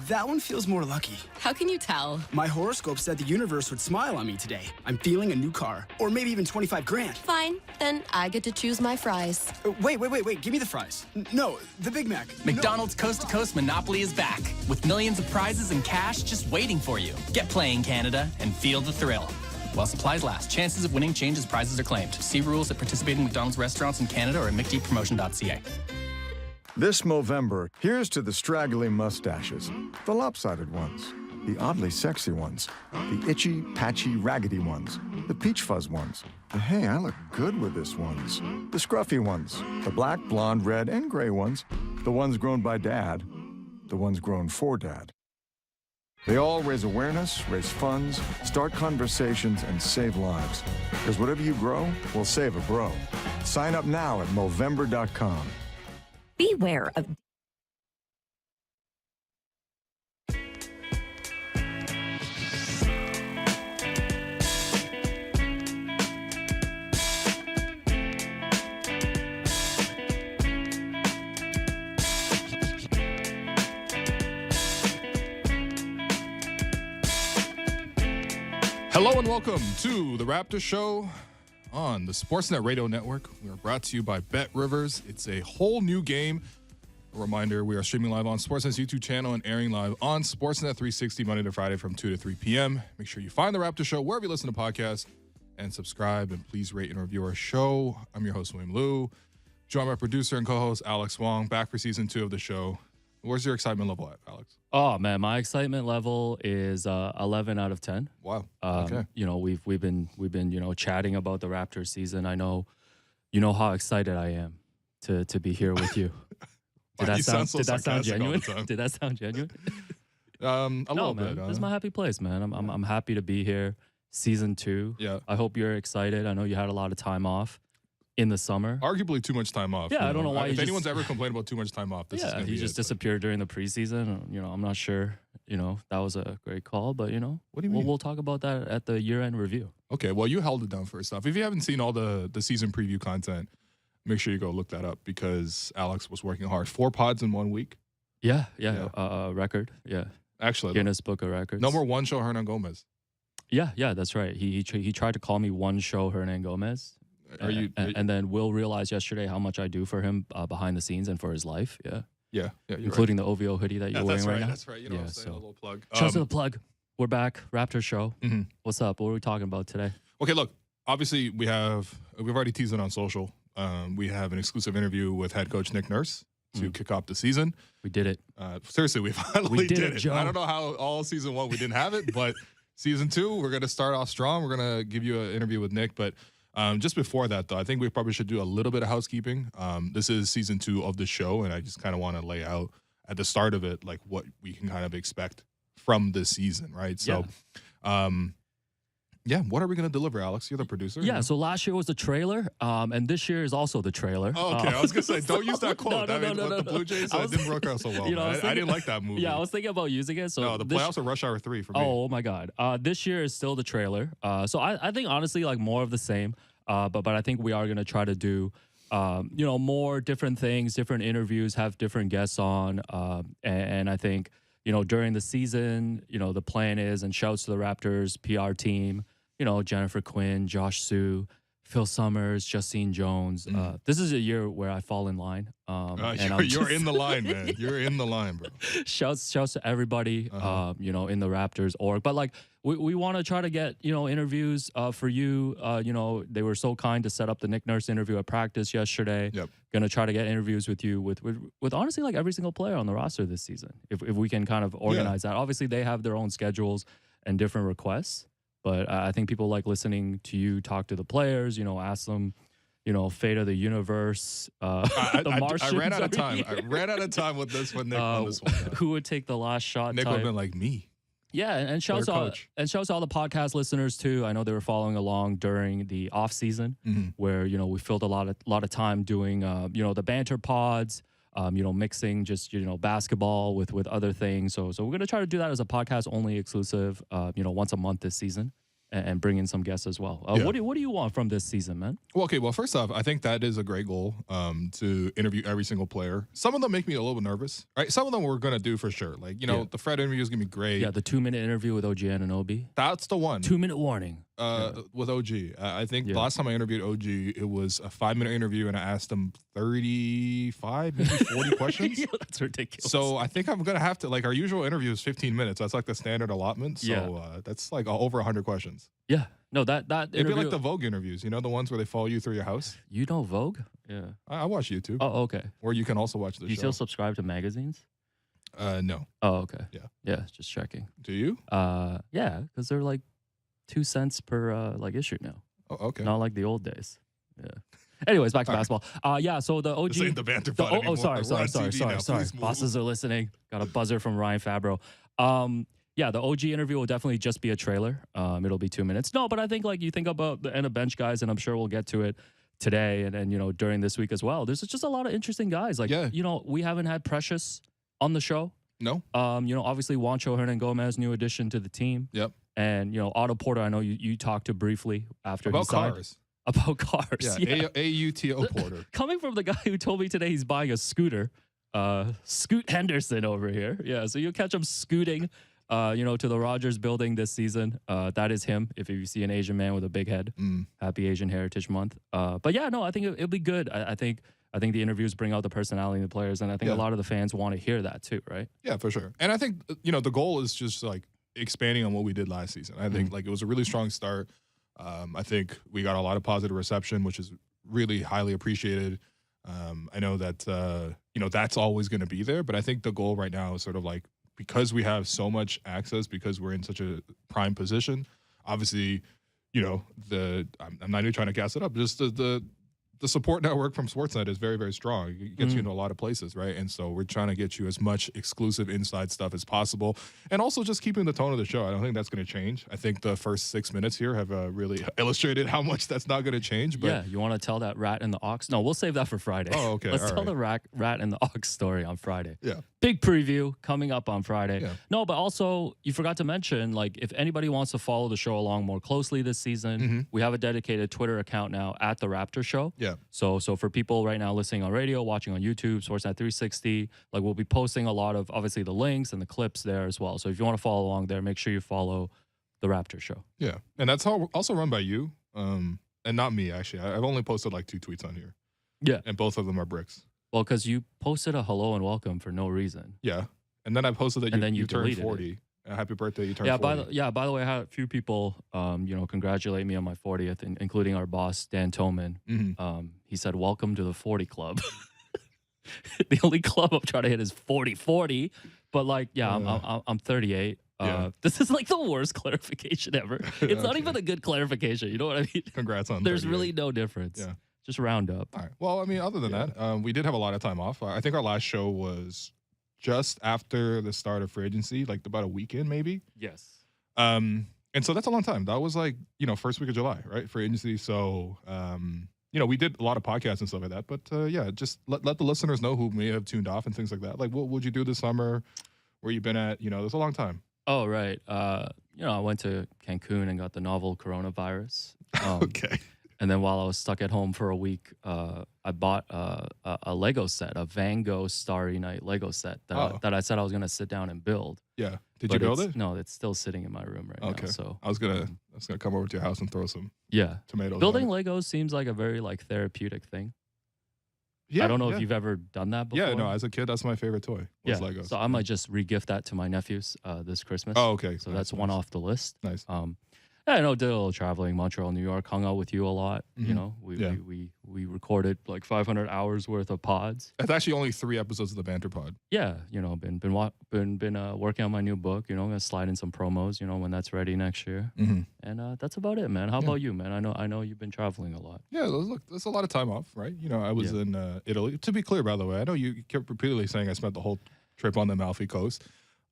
That one feels more lucky. How can you tell? My horoscope said the universe would smile on me today. I'm feeling a new car. Or maybe even 25 grand. Fine, then I get to choose my fries. Wait. Give me the fries. No, the Big Mac. McDonald's Coast to Coast Monopoly is back with millions of prizes and cash just waiting for you. Get playing, Canada, and feel the thrill. While supplies last, chances of winning change as prizes are claimed. See rules at participating McDonald's restaurants in Canada or at mcdpromotion.ca. This Movember, here's to the straggly mustaches, the lopsided ones, the oddly sexy ones, the itchy, patchy, raggedy ones, the peach fuzz ones, the hey, I look good with this ones, the scruffy ones, the black, blonde, red, and gray ones, the ones grown by Dad, the ones grown for Dad. They all raise awareness, raise funds, start conversations, and save lives. Because whatever you grow will save a bro. Sign up now at Movember.com. Beware of Hello and welcome to the Raptors Show on the Sportsnet Radio Network. We are brought to you by Bet Rivers. It's a whole new game. A reminder, we are streaming live on Sportsnet's YouTube channel and airing live on Sportsnet 360 Monday to Friday from 2 to 3 p.m. Make sure you find the Raptors Show wherever you listen to podcasts and subscribe, and please rate and review our show. I'm your host, William Liu. Joined by producer and co-host Alex Wong, back for season 2 of the show. Where's your excitement level at, Alex? Oh man, my excitement level is 11 out of 10. Wow. Okay. You know, we've been chatting about the Raptors season. I know, you know how excited I am to be here with you. Did that sound genuine? Did that sound genuine? A little bit. This is my happy place, man. I'm happy to be here. Season 2. Yeah. I hope you're excited. I know you had a lot of time off in the summer. Arguably too much time off. Yeah, I don't know why. If anyone's ever complained about too much time off, this is going to be he just disappeared during the preseason. You know, I'm not sure. You know, that was a great call, but you know, what do you mean? We'll talk about that at the year-end review. Okay, well, you held it down first off. If you haven't seen all the season preview content, make sure you go look that up because Alex was working hard. 4 pods in 1 week. Yeah. Record. Yeah. Actually, Guinness Book of Records. Number 1 show Hernan Gomez. Yeah, that's right. He tried to call me one show Hernan Gomez. And then Will realized yesterday how much I do for him behind the scenes and for his life. Yeah. Including the OVO hoodie that you're wearing right now. That's right. You know what I'm saying? A little plug. Shout out to the plug. We're back. Raptors Show. Mm-hmm. What's up? What are we talking about today? Okay, look. Obviously, we've already teased it on social. We have an exclusive interview with head coach Nick Nurse to kick off the season. We did it. Seriously, we finally did it. Joe. I don't know how all season 1 we didn't have it, but season 2 we're going to start off strong. We're going to give you an interview with Nick, but just before that, though, I think we probably should do a little bit of housekeeping. This is season 2 of the show, and I just kind of want to lay out at the start of it, like what we can kind of expect from this season, right? So, what are we going to deliver, Alex? You're the producer. Yeah, so last year was the trailer, and this year is also the trailer. Oh, okay, I was going to say, don't use that quote. No. The Blue Jays didn't work out so well. You know, I didn't like that movie. Yeah, I was thinking about using it. So no, the playoffs are Rush Hour 3 for me. Oh, my God. This year is still the trailer. So I think, honestly, like more of the same. But I think we are going to try to do, more different things, different interviews, have different guests on. And I think, during the season, the plan is, and shouts to the Raptors PR team, Jennifer Quinn, Josh Sue, Phil Summers, Justine Jones. This is a year where I fall in line. You're in the line, man. You're in the line, bro. Shouts to everybody, in the Raptors org. But like, we want to try to get, interviews for you. They were so kind to set up the Nick Nurse interview at practice yesterday. Yep. Going to try to get interviews with you with honestly like every single player on the roster this season. If we can kind of organize that. Obviously, they have their own schedules and different requests. But I think people like listening to you talk to the players, ask them, fate of the universe, the Martians. I ran out of time. I ran out of time with this one, Nick, on this one. Who would take the last shot? Nick would have been like me. Yeah, and shouts out to all the podcast listeners too. I know they were following along during the off season, where we filled a lot of time doing the banter pods, mixing just basketball with other things. So we're gonna try to do that as a podcast only exclusive, once a month this season. and bring in some guests as well. Yeah. What do you want from this season, man? Well, okay. Well, first off, I think that is a great goal to interview every single player. Some of them make me a little bit nervous, right? Some of them we're going to do for sure. Like, the Fred interview is going to be great. Yeah, the 2-minute interview with OG Anunoby. That's the one. 2-minute warning. With OG. I think the last time I interviewed OG, it was a 5-minute interview, and I asked him 35, maybe 40 questions. Yeah, that's ridiculous. So I think I'm going to have to, like, our usual interview is 15 minutes. That's like the standard allotment. So that's like over 100 questions. Yeah. No, that It'd interview. be like the Vogue interviews, the ones where they follow you through your house. You know Vogue? Yeah. I watch YouTube. Oh, okay. Or you can also watch the You show. still subscribe to magazines? No. Oh, okay. Yeah. Yeah, just checking. Do you? Yeah, because they're like 2 cents per issue now. Oh, okay. Not like the old days. Yeah. Anyways, back to basketball. Yeah, so the OG. This ain't the banter pod anymore. sorry. We're on TV now. Please move. Bosses are listening. Got a buzzer from Ryan Fabro. Yeah, the OG interview will definitely just be a trailer. It'll be 2 minutes. No, but I think you think about the end of bench guys, and I'm sure we'll get to it today and during this week as well. There's just a lot of interesting guys. We haven't had Precious on the show. No. Obviously Juancho Hernan-Gomez, new addition to the team. Yep. And Otto Porter, I know you talked to briefly after About he signed. cars. About cars. Yeah. AUTO Porter. Coming from the guy who told me today he's buying a scooter, Scoot Henderson over here. Yeah, so you'll catch him scooting, to the Rogers building this season. That is him. If you see an Asian man with a big head, Happy Asian Heritage Month. But yeah, no, I think it'll be good. I think the interviews bring out the personality in the players, and I think a lot of the fans want to hear that too, right? Yeah, for sure. And I think the goal is just like expanding on what we did last season. I think it was a really strong start. I think we got a lot of positive reception, which is really highly appreciated. I know that that's always going to be there, but I think the goal right now is sort of like, because we have so much access, because we're in such a prime position. Obviously, I'm not even trying to gas it up. Just the support network from Sportsnet is very, very strong. It gets you into a lot of places, right? And so we're trying to get you as much exclusive inside stuff as possible, and also just keeping the tone of the show. I don't think that's going to change. I think the first 6 minutes here have really illustrated how much that's not going to change. But yeah, you want to tell that rat and the ox? No, we'll save that for Friday. Oh, okay. Let's tell the rat and the ox story on Friday. Yeah. Big preview coming up on Friday. Yeah. No, but also you forgot to mention, if anybody wants to follow the show along more closely this season, we have a dedicated Twitter account now at the Raptors Show. Yeah. So for people right now listening on radio, watching on YouTube, Sportsnet 360, we'll be posting a lot of obviously the links and the clips there as well. So if you want to follow along there, make sure you follow the Raptors Show. Yeah, and that's also run by you, and not me actually. I've only posted 2 tweets on here. Yeah, and both of them are bricks. Well, because you posted a hello and welcome for no reason. Yeah, and then I posted that you turned 40. It. Happy birthday, you turned 40. By the way, I had a few people, congratulate me on my 40th, including our boss, Dan Toman. He said, welcome to the 40 club. The only club I'm trying to hit is 40-40. But I'm 38. This is the worst clarification ever. It's not even a good clarification. You know what I mean? Congrats on There's 38. really no difference. Yeah. Just round up. All right. Well, I mean, other than that, we did have a lot of time off. I think our last show was just after the start of free agency, about a weekend maybe. Yes. And so that's a long time. That was first week of July, right? Free agency. So, we did a lot of podcasts and stuff like that. But just let the listeners know who may have tuned off and things like that. What would you do this summer? Where you been at? There's a long time. Oh, right. I went to Cancun and got the novel coronavirus. Okay. And then while I was stuck at home for a week, I bought a Lego set, a Van Gogh Starry Night Lego set that I said I was going to sit down and build. Yeah. Did you build it? No, it's still sitting in my room right now. So I was gonna come over to your house and throw some tomatoes. Building Legos seems like a very therapeutic thing. Yeah. I don't know if you've ever done that before. Yeah, no, as a kid, that's my favorite toy. Was Legos. So I might just re-gift that to my nephews this Christmas. Oh, okay. So that's one off the list. Nice. Yeah, I know, did a little traveling, Montreal, New York, hung out with you a lot. We recorded 500 hours worth of pods. That's actually only 3 episodes of the Banter Pod. Yeah, been working on my new book. I'm gonna slide in some promos. When that's ready next year. And that's about it, man. How about you, man? I know you've been traveling a lot. Yeah, look, there's a lot of time off, right? I was in Italy. To be clear, by the way, I know you kept repeatedly saying I spent the whole trip on the Amalfi Coast.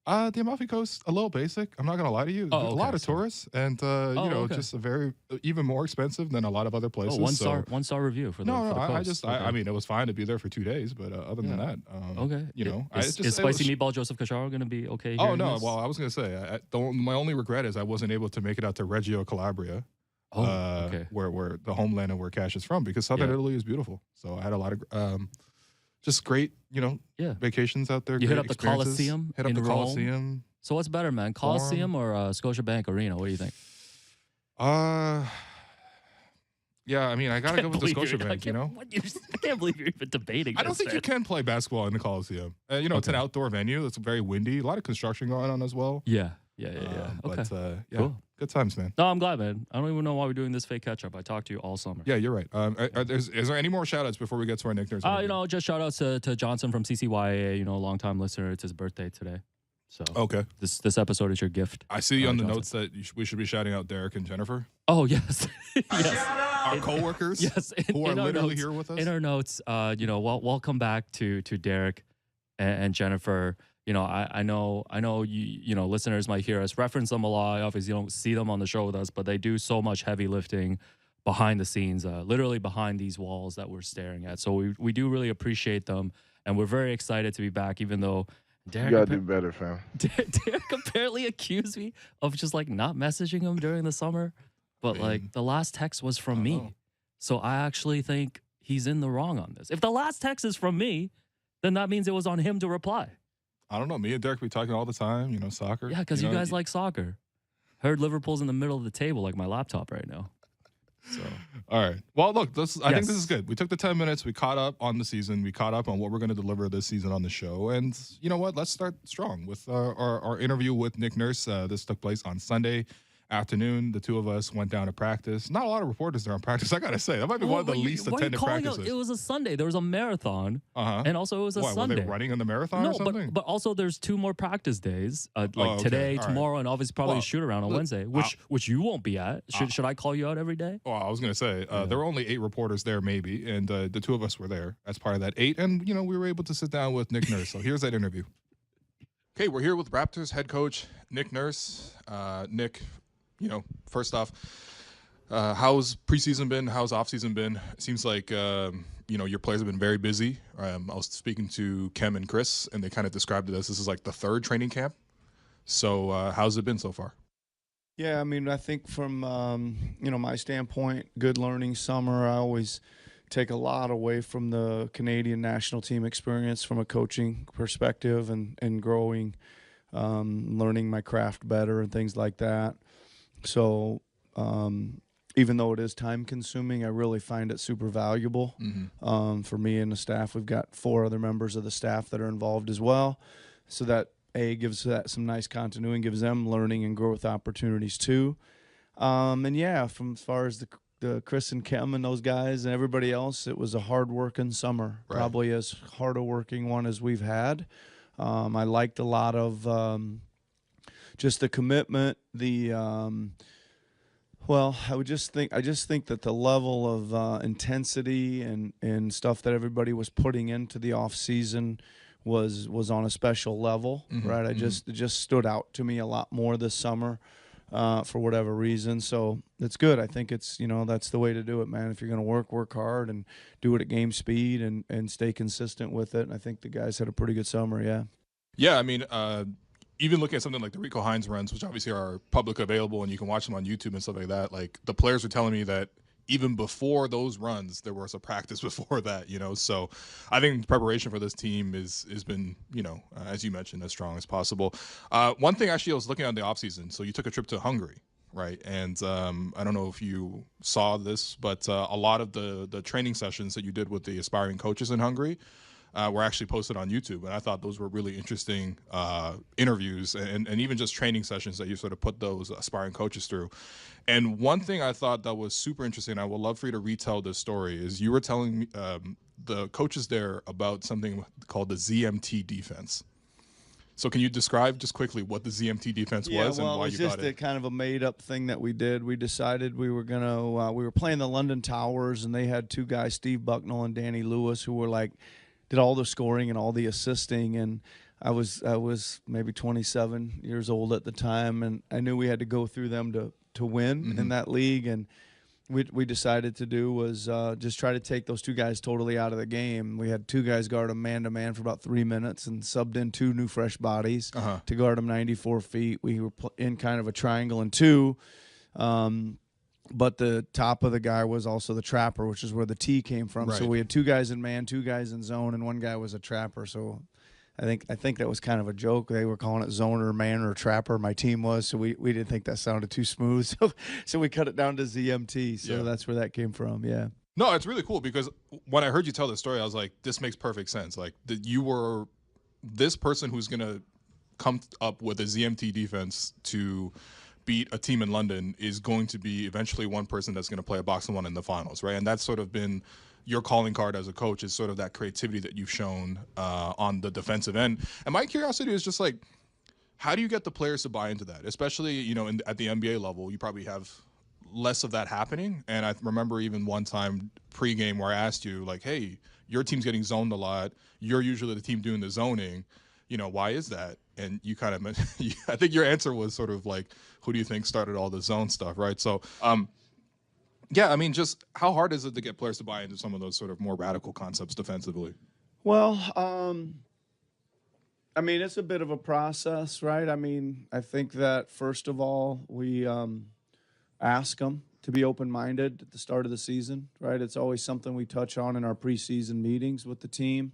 The Amalfi Coast, a little basic. I'm not gonna lie to you. Oh, A okay, lot of sorry. tourists, and okay. just a very even more expensive than a lot of other places. Oh, so. one star review for the No, for the I coast. just, Okay. I mean, it was fine to be there for 2 days, but other than that, Okay. Is it spicy was, meatball Joseph Cacharo going to be okay? Oh here in no, this? well, I was gonna say, my only regret is I wasn't able to make it out to Reggio Calabria, Oh, okay. where the homeland and where Cash is from, because Southern Yeah. Italy is beautiful. So I had a lot of just great, Yeah. vacations out there. You hit great up the experiences. Coliseum Hit up in the Rome? Coliseum. So what's better, man? Coliseum or Scotiabank Arena? What do you think? Yeah, I mean, I gotta go with the Believe you're- Scotiabank. I can't believe you're even debating. I don't this, think you man. can play basketball in the Coliseum. It's an outdoor venue. It's very windy. A lot of construction going on as well. Yeah. Okay. But Cool. good times, man. No, I'm glad, man. I don't even know why we're doing this fake catch up. I talked to you all summer. Yeah, you're right. Is there any more shout outs before we get to our Nick Nurse? Just shout outs to Johnson from CCYA, longtime listener. It's his birthday today. So Okay. this episode is your gift. I see on the Johnson. notes that we should be shouting out Derek and Jennifer, Oh, yes. Yes. our coworkers, Yes. who are in our literally notes, here with us. In our notes, welcome back to Derek and Jennifer. I know listeners might hear us reference them a lot. Obviously, you don't see them on the show with us, but they do so much heavy lifting behind the scenes, literally behind these walls that we're staring at. So we do really appreciate them, and we're very excited to be back, even though Derek, You gotta do better, fam. Derek apparently accused me of just like not messaging him during the summer, but like the last text was from me. So I actually think he's in the wrong on this. If the last text is from me, then that means it was on him to reply. I don't know. Me and Derek be talking all the time. Soccer. Yeah, because you guys like soccer. Heard Liverpool's in the middle of the table like my laptop right now. So All right. Well, look, I think this Yes. is good. We took the 10 minutes. We caught up on the season. We caught up on what we're going to deliver this season on the show. And you know what? Let's start strong with our interview with Nick Nurse. This took place on Sunday afternoon. The two of us went down to practice. Not a lot of reporters there on practice, I got to say. That might be one of the least attended practices. It was a Sunday. There was a marathon. And also it was a what, Sunday. Were they running in the marathon or something? But also there's 2 more practice days, okay. today, All right. tomorrow, and obviously probably a shoot around on Wednesday, which you won't be at. Should I call you out every day? Well, I was going to say, there were only 8 reporters there, maybe, and the two of us were there as part of that 8, and, we were able to sit down with Nick Nurse. So here's that interview. Okay, we're here with Raptors head coach Nick Nurse. Nick, first off, how's preseason been? How's offseason been? It seems like, your players have been very busy. I was speaking to Kem and Chris, and they kind of described it as this is like the 3rd training camp. So how's it been so far? Yeah, I mean, I think from, my standpoint, good learning summer. I always take a lot away from the Canadian national team experience from a coaching perspective and growing, learning my craft better and things like that. So even though it is time consuming, I really find it super valuable for me and the staff. We've got 4 other members of the staff that are involved as well. So that gives that some nice continuity and gives them learning and growth opportunities too. And yeah, from as far as the Chris and Kem and those guys and everybody else, it was a hard-working summer, probably as hard a working one as we've had. I liked a lot of just the commitment, I just think that the level of intensity and stuff that everybody was putting into the off season was on a special level, right? It just stood out to me a lot more this summer for whatever reason. So it's good. I think it's that's the way to do it, man. If you're going to work hard and do it at game speed and stay consistent with it. And I think the guys had a pretty good summer. Yeah. Yeah, I mean, even looking at something like the Rico Hines runs, which obviously are public available and you can watch them on YouTube and stuff like that, like the players were telling me that even before those runs, there was a practice before that, So I think preparation for this team has been, as you mentioned, as strong as possible. One thing actually I was looking at in the offseason, so you took a trip to Hungary, right? And I don't know if you saw this, but a lot of the training sessions that you did with the aspiring coaches in Hungary were actually posted on YouTube. And I thought those were really interesting interviews and even just training sessions that you sort of put those aspiring coaches through. And one thing I thought that was super interesting, I would love for you to retell this story, is you were telling me, the coaches there about something called the ZMT defense. So can you describe just quickly what the ZMT defense was and why you got it? It was just a kind of a made-up thing that we did. We decided we were going to we were playing the London Towers, and they had 2 guys, Steve Bucknell and Danny Lewis, who were did all the scoring and all the assisting. And I was maybe 27 years old at the time, and I knew we had to go through them to win in that league. And we decided to do was just try to take those two guys totally out of the game. We had two guys guard them man-to-man for about 3 minutes and subbed in two new fresh bodies to guard them 94 feet. We were in kind of a triangle and two. But the top of the guy was also the trapper, which is where the T came from. Right. So we had two guys in man, two guys in zone, and one guy was a trapper. So I think that was kind of a joke. They were calling it zoner, man, or trapper. My team was, so we didn't think that sounded too smooth. So we cut it down to ZMT. So that's where that came from. Yeah. No, it's really cool because when I heard you tell the story, I was like, this makes perfect sense. Like you were this person who's gonna come up with a ZMT defense to beat a team in London is going to be eventually one person that's going to play a box and one in the finals, right? And that's sort of been your calling card as a coach, is sort of that creativity that you've shown on the defensive end. And my curiosity is just like, how do you get the players to buy into that? Especially, at the NBA level, you probably have less of that happening. And I remember even one time pregame where I asked you, like, hey, your team's getting zoned a lot. You're usually the team doing the zoning. Why is that? And you kind of, I think your answer was sort of like, who do you think started all the zone stuff, right? So, just how hard is it to get players to buy into some of those sort of more radical concepts defensively? Well, it's a bit of a process, right? I think that first of all, we ask them to be open-minded at the start of the season, right? It's always something we touch on in our preseason meetings with the team.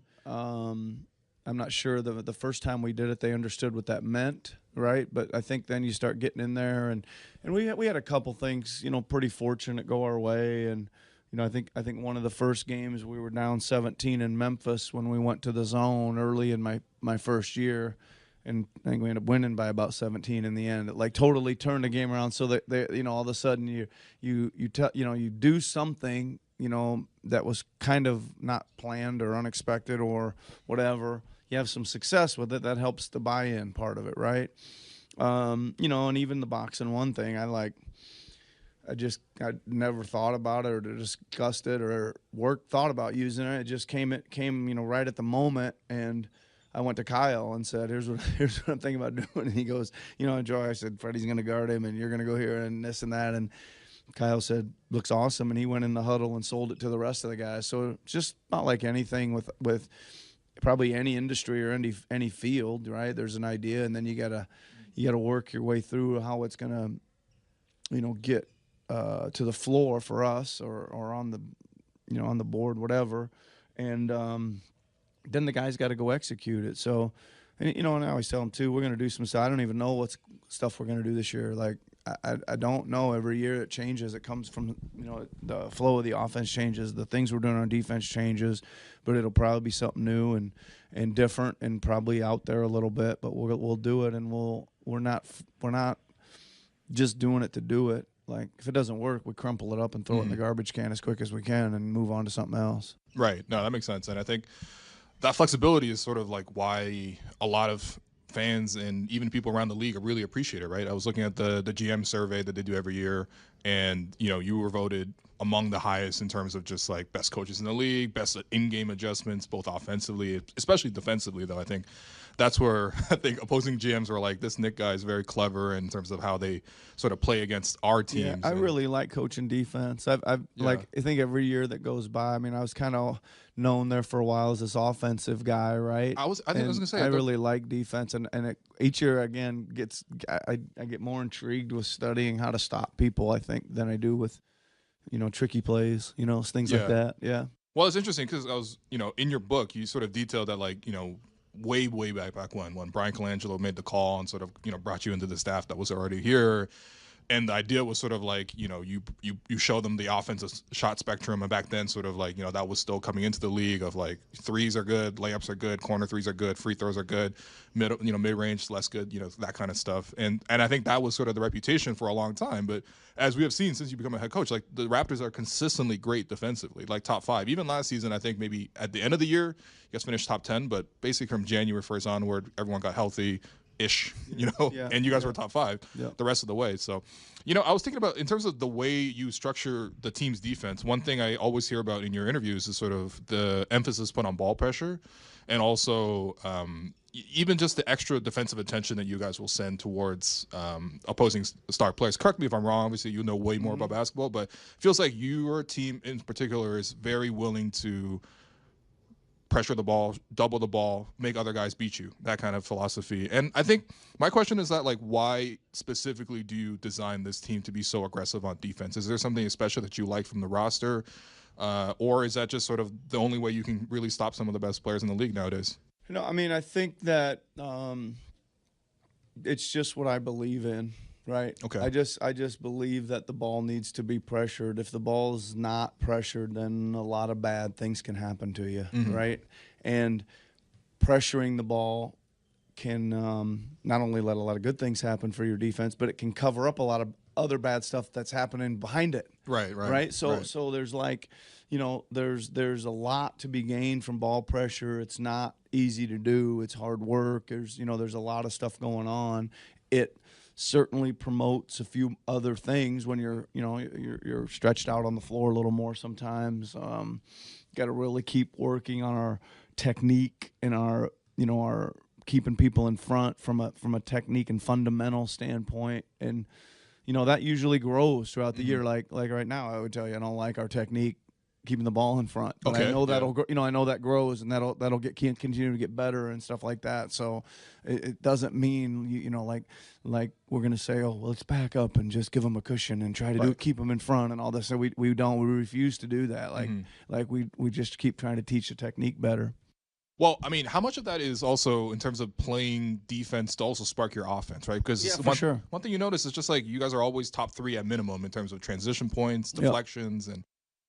I'm not sure the first time we did it, they understood what that meant, right? But I think then you start getting in there, and we had a couple things, pretty fortunate go our way. And I think one of the first games we were down 17 in Memphis when we went to the zone early in my first year, and I think we ended up winning by about 17 in the end. It like totally turned the game around. So that they, all of a sudden you do something that was kind of not planned or unexpected or whatever. You have some success with it, that helps the buy-in part of it, right? And even the box and one thing, I never thought about it or discussed it or thought about using it. It just came right at the moment, and I went to Kyle and said, here's what I'm thinking about doing. And he goes, Joy, I said, Freddie's going to guard him, and you're going to go here and this and that. And Kyle said, looks awesome. And he went in the huddle and sold it to the rest of the guys. So just not like anything with probably any industry or any field, right? There's an idea, and then you gotta work your way through how it's gonna, get to the floor for us or on the, on the board, whatever. And then the guys got to go execute it. So, and I always tell them too, we're gonna do some stuff. I don't even know what stuff we're gonna do this year. Like I don't know. Every year it changes. It comes from, the flow of the offense changes. The things we're doing on defense changes, but it'll probably be something new and different and probably out there a little bit. But we'll do it, and we're not just doing it to do it. Like if it doesn't work, we crumple it up and throw it in the garbage can as quick as we can and move on to something else. Right. No, that makes sense. And I think that flexibility is sort of like why a lot of fans and even people around the league are really appreciate it, right? I was looking at the GM survey that they do every year, and you were voted among the highest in terms of just like best coaches in the league, best in-game adjustments, both offensively, especially defensively, though. I think that's where I think opposing GMs were like, this Nick guy is very clever in terms of how they sort of play against our teams. Yeah, I really like coaching defense. I think every year that goes by, I was kind of known there for a while as this offensive guy, right? I was gonna say I really like defense, and each year again I get more intrigued with studying how to stop people, I think, than I do with tricky plays, things like that. Yeah. Well, it's interesting because I was in your book you sort of detailed that way back when Brian Colangelo made the call and sort of brought you into the staff that was already here. And the idea was sort of like, you show them the offensive shot spectrum. And back then sort of like, that was still coming into the league of like threes are good, layups are good, corner threes are good, free throws are good, mid-range less good, that kind of stuff. And I think that was sort of the reputation for a long time. But as we have seen since you become a head coach, like the Raptors are consistently great defensively, like top 5. Even last season, I think maybe at the end of the year, you guys finished top 10. But basically from January 1st onward, everyone got healthy. And you guys were top 5 the rest of the way. So, I was thinking about in terms of the way you structure the team's defense, one thing I always hear about in your interviews is sort of the emphasis put on ball pressure and also, even just the extra defensive attention that you guys will send towards opposing star players. Correct me if I'm wrong. Obviously, you know way more about basketball, but it feels like your team in particular is very willing to pressure the ball, double the ball, make other guys beat you, that kind of philosophy. And I think my question is that, like, why specifically do you design this team to be so aggressive on defense? Is there something special that you like from the roster? Or is that just sort of the only way you can really stop some of the best players in the league nowadays? I mean, I think that it's just what I believe in, right? Okay. I just believe that the ball needs to be pressured. If the ball is not pressured, then a lot of bad things can happen to you, right? And pressuring the ball can not only let a lot of good things happen for your defense, but it can cover up a lot of other bad stuff that's happening behind it. Right. So there's like, there's a lot to be gained from ball pressure. It's not easy to do. It's hard work. There's a lot of stuff going on. It certainly promotes a few other things when you're stretched out on the floor a little more sometimes. Got to really keep working on our technique and our keeping people in front from a technique and fundamental standpoint. And that usually grows throughout the year. Like right now, I would tell you I don't like our technique keeping the ball in front. But I know that'll I know that grows and that'll continue to get better and stuff like that. So it doesn't mean like we're gonna say, oh, well, let's back up and just give them a cushion and try to keep them in front and all this. So we refuse to do that. Like we just keep trying to teach the technique better. Well, I mean, how much of that is also in terms of playing defense to also spark your offense, right? Because one thing you notice is just like you guys are always top 3 at minimum in terms of transition points, deflections, and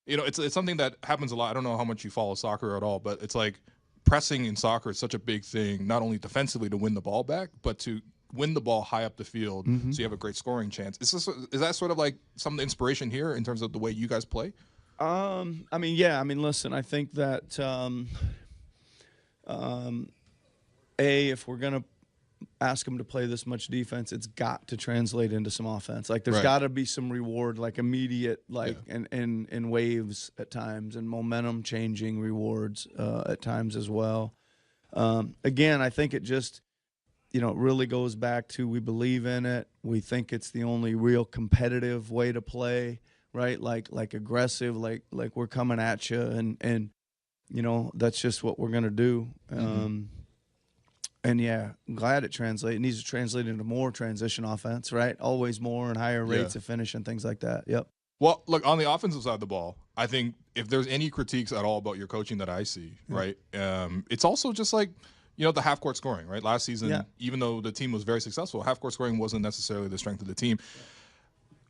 it's something that happens a lot. I don't know how much you follow soccer at all, but it's like pressing in soccer is such a big thing, not only defensively to win the ball back, but to win the ball high up the field so you have a great scoring chance. Is that sort of like some of the inspiration here in terms of the way you guys play? Listen, I think that if we're going to ask them to play this much defense, it's got to translate into some offense. Like there's got to be some reward, like immediate, and waves at times, and momentum changing rewards at times as well. Again, I think it just, it really goes back to we believe in it. We think it's the only real competitive way to play, right? Like aggressive, like we're coming at you, and that's just what we're going to do. And yeah, I'm glad it translates. It needs to translate into more transition offense, right? Always more and higher rates of finish and things like that. Yep. Well, look, on the offensive side of the ball, I think if there's any critiques at all about your coaching that I see, right, it's also just like, the half-court scoring, right? Last season, even though the team was very successful, half-court scoring wasn't necessarily the strength of the team.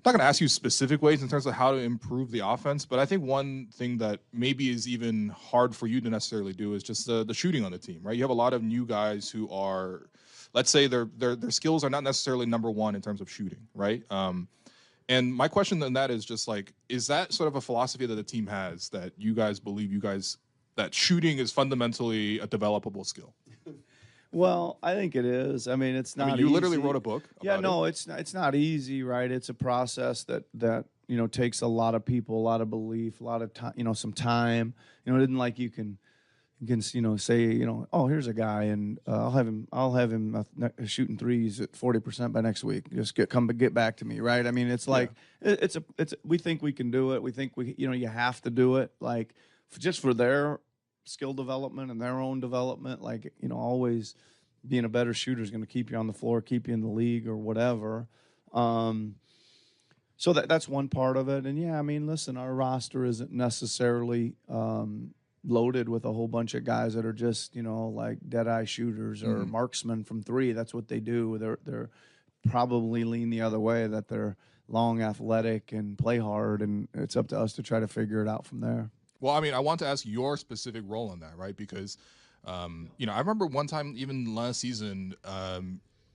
I'm not going to ask you specific ways in terms of how to improve the offense, but I think one thing that maybe is even hard for you to necessarily do is just the shooting on the team, right? You have a lot of new guys who are, let's say their skills are not necessarily number one in terms of shooting, right? And my question on that is just like, is that sort of a philosophy that the team has, that you guys believe that shooting is fundamentally a developable skill? Well, I think it is. I mean, it's not. You easy. Literally wrote a book. It's not easy, right? It's a process that takes a lot of people, a lot of belief, a lot of time. Some time. It isn't like you can say oh, here's a guy and I'll have him shooting threes at 40% by next week. Just get back to me, right? I mean, it's like it's we think we can do it. We think you have to do it, like just for their skill development and their own development, always being a better shooter is going to keep you on the floor, keep you in the league or whatever. So that's one part of it. And listen, our roster isn't necessarily loaded with a whole bunch of guys that are just, like dead-eye shooters or marksmen from three. That's what they do. They're probably lean the other way, that they're long, athletic, and play hard, and it's up to us to try to figure it out from there. Well, I want to ask your specific role in that, right? Because, I remember one time, even last season,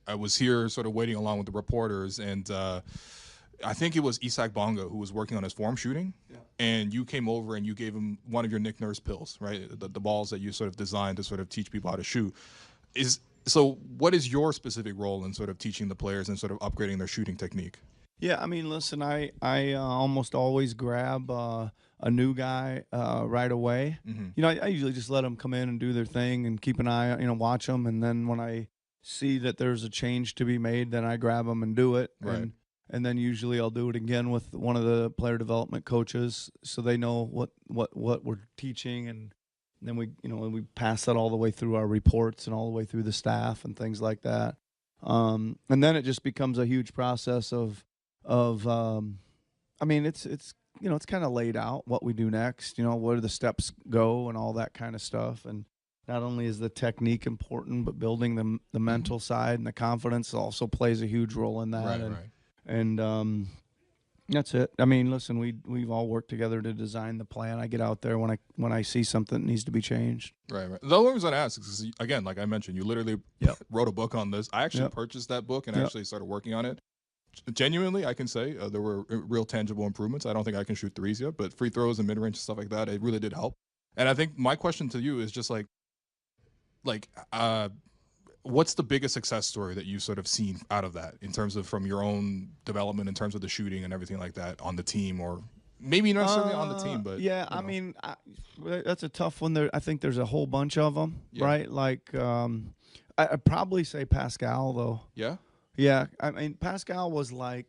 I was here sort of waiting along with the reporters, and I think it was Isak Bonga who was working on his form shooting, and you came over and you gave him one of your Nick Nurse pills, right? The balls that you sort of designed to sort of teach people how to shoot. So what is your specific role in sort of teaching the players and sort of upgrading their shooting technique? Yeah, I mean, listen, I almost always grab a new guy right away. You know, I usually just let them come in and do their thing and keep an eye, watch them, and then when I see that there's a change to be made, then I grab them and do it. Right. And then usually I'll do it again with one of the player development coaches, so they know what we're teaching, and then we pass that all the way through our reports and all the way through the staff and things like that. And then it just becomes a huge process of I mean, it's it's kind of laid out what we do next, where the steps go and all that kind of stuff. And not only is the technique important, but building the mental side and the confidence also plays a huge role in that. And that's it. I mean, listen, we've all worked together to design the plan. I get out there when I see something that needs to be changed. Right. The only reason I ask is because, again, like I mentioned, you literally wrote a book on this. I actually purchased that book and actually started working on it. Genuinely, I can say there were real tangible improvements. I don't think I can shoot threes yet, but free throws and mid-range and stuff like that, it really did help. And I think my question to you is just what's the biggest success story that you've sort of seen out of that in terms of from your own development, in terms of the shooting and everything like that on the team, or maybe not necessarily on the team, but I mean, that's a tough one. There, I think there's a whole bunch of them, right? Like, I'd probably say Pascal, though. Yeah. Yeah, I mean, Pascal was like,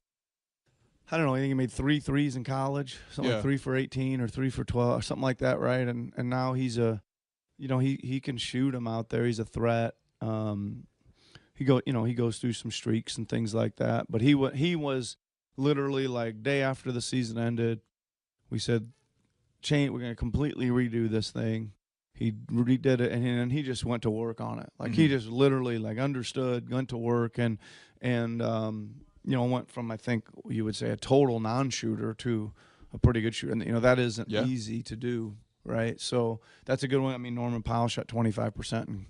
I don't know, I think he made 3 threes in college, something like 3 for 18 or 3 for 12 or something like that, right? And now he's he can shoot him out there. He's a threat. He goes through some streaks and things like that. But he was literally like day after the season ended, we said, we're going to completely redo this thing. He redid it, and he just went to work on it. Like he just literally understood, went to work, and went from, I think you would say, a total non-shooter to a pretty good shooter. And that isn't easy to do, right? So that's a good one. I mean, Norman Powell shot 25% in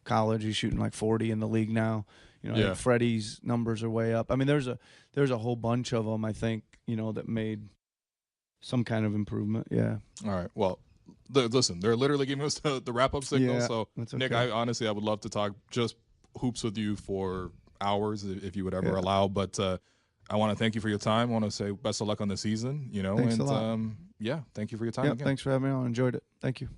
college. He's shooting like 40 in the league now. Like Freddie's numbers are way up. I mean, there's a whole bunch of them, I think, that made some kind of improvement. Yeah. All right. Well, listen, they're literally giving us the wrap-up signal. So, okay. Nick, I would love to talk just hoops with you for hours if you would ever allow. But I want to thank you for your time. I want to say best of luck on the season. Thanks a lot. Thank you for your time again. Thanks for having me on. Enjoyed it. Thank you.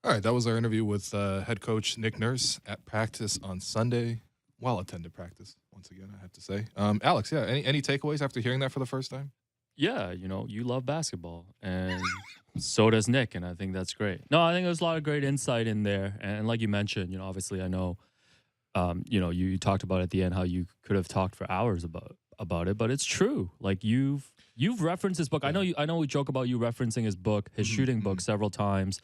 All right, that was our interview with head coach Nick Nurse at practice on Sunday. Well-attended practice, once again, I have to say. Alex, any takeaways after hearing that for the first time? Yeah, you love basketball, and so does Nick, and I think that's great. No, I think there's a lot of great insight in there, and like you mentioned, obviously I know, you talked about at the end how you could have talked for hours about it, but it's true. Like you've referenced his book. I know we joke about you referencing his book, his shooting book, several times,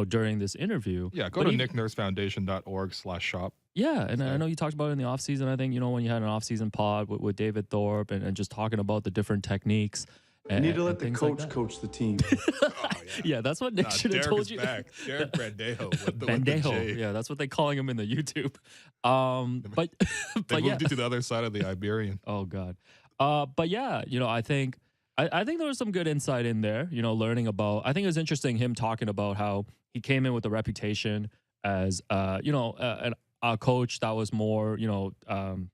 during this interview. Yeah, go to nicknursefoundation.org/shop. Yeah, and I know you talked about it in the offseason. I think, when you had an offseason pod with David Thorpe and just talking about the different techniques. You need to let the coach coach the team. Yeah, that's what Nick should have told you. Back. Derek Bandejo. Bandejo. Yeah, that's what they're calling him in the YouTube. But they moved you to the other side of the Iberian. Oh, God. But yeah, I think there was some good insight in there, learning about, I think it was interesting him talking about how he came in with a reputation as, a coach that was more,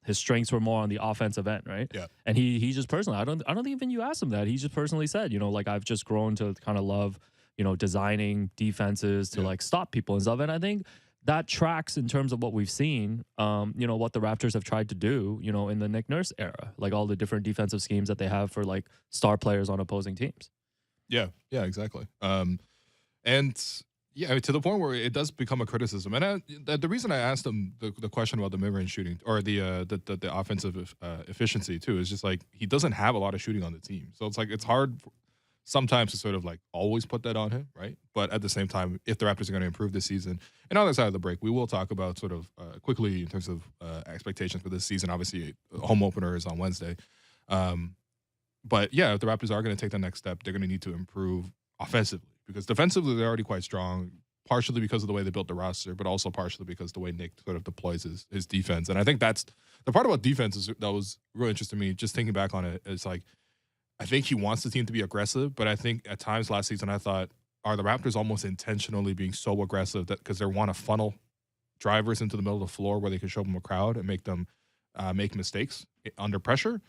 his strengths were more on the offensive end, right? Yeah. And he just personally, I don't think even you asked him that. He just personally said, I've just grown to kind of love, designing defenses to stop people and stuff. And I think that tracks in terms of what we've seen, what the Raptors have tried to do, in the Nick Nurse era, like all the different defensive schemes that they have for star players on opposing teams. Yeah, exactly. Yeah, to the point where it does become a criticism. And the reason I asked him the question about the mid-range shooting or the offensive efficiency too is just he doesn't have a lot of shooting on the team. So it's hard sometimes to sort of always put that on him, right? But at the same time, if the Raptors are going to improve this season, and on the other side of the break, we will talk about sort of quickly in terms of expectations for this season. Obviously, home opener is on Wednesday. But yeah, if the Raptors are going to take the next step, they're going to need to improve offensively. Because defensively, they're already quite strong, partially because of the way they built the roster, but also partially because of the way Nick sort of deploys his defense. And I think that's the part about defense that was really interesting to me, just thinking back on it. It's I think he wants the team to be aggressive, but I think at times last season I thought, are the Raptors almost intentionally being so aggressive that because they want to funnel drivers into the middle of the floor where they can show them a crowd and make them make mistakes under pressure.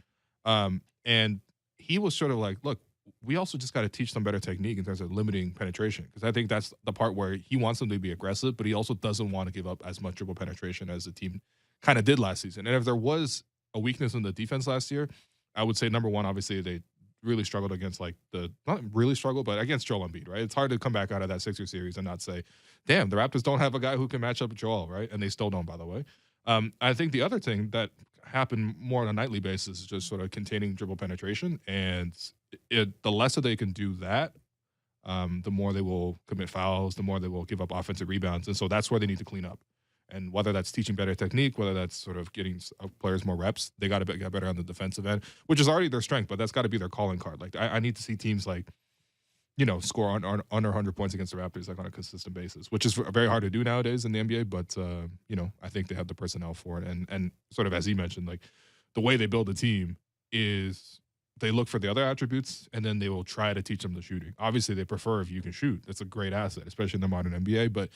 And he was sort of like, look, we also just got to teach them better technique in terms of limiting penetration, because I think that's the part where he wants them to be aggressive, but he also doesn't want to give up as much dribble penetration as the team kind of did last season. And if there was a weakness in the defense last year, I would say number one, obviously they really struggled against not really struggled, but against Joel Embiid, right? It's hard to come back out of that Sixers series and not say, damn, the Raptors don't have a guy who can match up with Joel, right? And they still don't, by the way. I think the other thing that happened more on a nightly basis is just sort of containing dribble penetration. And the lesser they can do that, the more they will commit fouls, the more they will give up offensive rebounds. And so that's where they need to clean up. And whether that's teaching better technique, whether that's sort of getting players more reps, they got to get better on the defensive end, which is already their strength, but that's got to be their calling card. Like, I need to see teams score under 100 points against the Raptors on a consistent basis, which is very hard to do nowadays in the NBA. But I think they have the personnel for it. And sort of as he mentioned, like the way they build a team is they look for the other attributes and then they will try to teach them the shooting. Obviously, they prefer if you can shoot. That's a great asset, especially in the modern NBA. But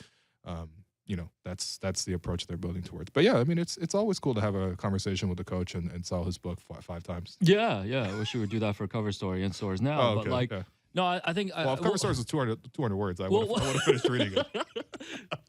that's the approach they're building towards. But yeah, I mean, it's always cool to have a conversation with the coach and sell his book five times. Yeah. I wish you would do that for Cover Story in stores now. Oh, okay, but like. okay. No, I think. Well, if Cover Stories was 200 words, I would have finished reading it.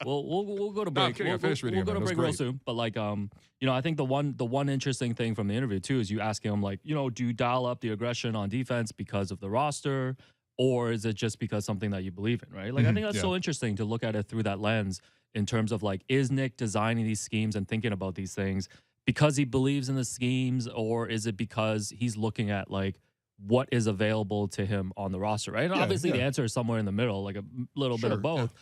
Well, we'll go to break. No, I'm kidding. I finished reading it. We'll go to break real soon. But like, I think the one interesting thing from the interview too is you asking him like, do you dial up the aggression on defense because of the roster, or is it just because something that you believe in, right? Like, I think that's so interesting to look at it through that lens in terms of like, is Nick designing these schemes and thinking about these things because he believes in the schemes, or is it because he's looking at like what is available to him on the roster, right? And obviously the answer is somewhere in the middle, like a little bit of both. Yeah.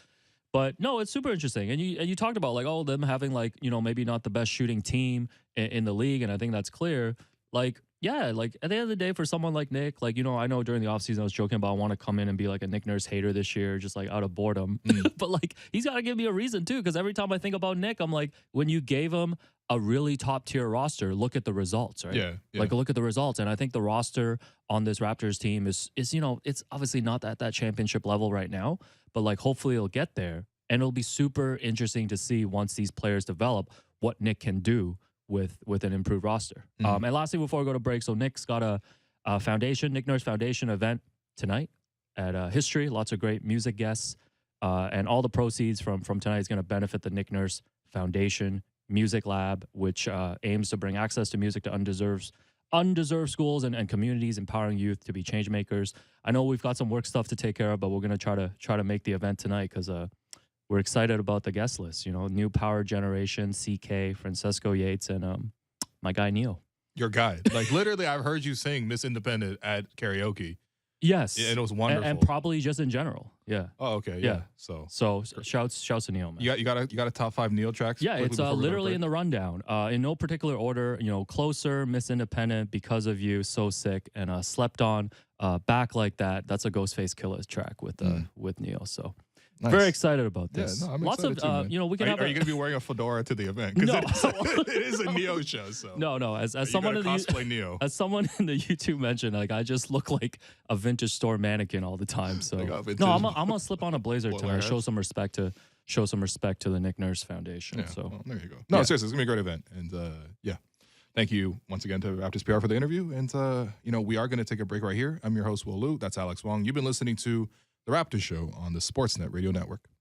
But no, it's super interesting. And you talked about like, them having like, maybe not the best shooting team in the league. And I think that's clear. Like, yeah, like at the end of the day, for someone like Nick, like, I know during the offseason I was joking about I want to come in and be like a Nick Nurse hater this year, just like out of boredom. But like, he's got to give me a reason too, because every time I think about Nick, I'm like, when you gave him a really top tier roster, look at the results, right? Yeah. Like, look at the results. And I think the roster on this Raptors team is it's obviously not at that championship level right now, but like hopefully it'll get there. And it'll be super interesting to see once these players develop what Nick can do with an improved roster. And lastly, before we go to break, so Nick's got a foundation, Nick Nurse Foundation event tonight at History. Lots of great music guests. And all the proceeds from tonight is going to benefit the Nick Nurse Foundation Music Lab, which aims to bring access to music to undeserved schools and communities, empowering youth to be change makers. I know we've got some work stuff to take care of, but we're going to try to make the event tonight because we're excited about the guest list. New Power Generation, CK, Francesco Yates, and my guy Neo. Your guy. Like literally, I've heard you sing Miss Independent at karaoke. Yes, and it was wonderful, and probably just in general. Yeah. Oh, okay. Yeah. So shouts to Neo, man. You got a top 5 Neo tracks? Yeah, it's literally in the rundown. In no particular order. Closer, Miss Independent, Because of You, So Sick, and Slept On. Back Like That. That's a Ghostface Killah track with Neo. So. Nice. Very excited about this. Yeah, no, I'm lots of too, we can have. Are you going to be wearing a fedora to the event? Because it is a Neo show. So no. As someone in cosplay Neo, as someone in the YouTube mentioned, like I just look like a vintage store mannequin all the time. So no, I'm gonna slip on a blazer tonight. Show some respect to the Nick Nurse Foundation. Yeah, so there you go. No, seriously, it's gonna be a great event, and thank you once again to Raptors PR for the interview. And we are gonna take a break right here. I'm your host Will Liu. That's Alex Wong. You've been listening to The Raptors Show on the Sportsnet Radio Network.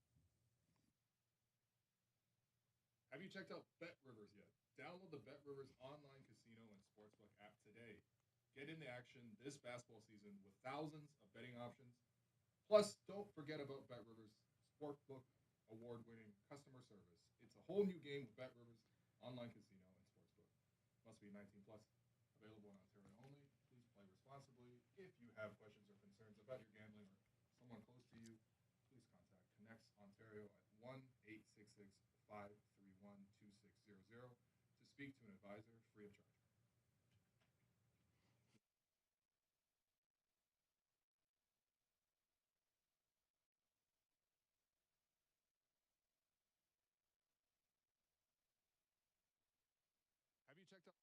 Have you checked out Bet Rivers yet? Download the Bet Rivers online casino and sportsbook app today. Get in the action this basketball season with thousands of betting options. Plus, don't forget about Bet Rivers' sportsbook award-winning customer service. It's a whole new game with Bet Rivers online casino and sportsbook. Must be 19 plus. Available in Ontario only. Please play responsibly. If you have questions or concerns about your gambling or someone close to you, please contact Connects Ontario at 1-866-531-2600 to speak to an advisor free of charge. Have you checked out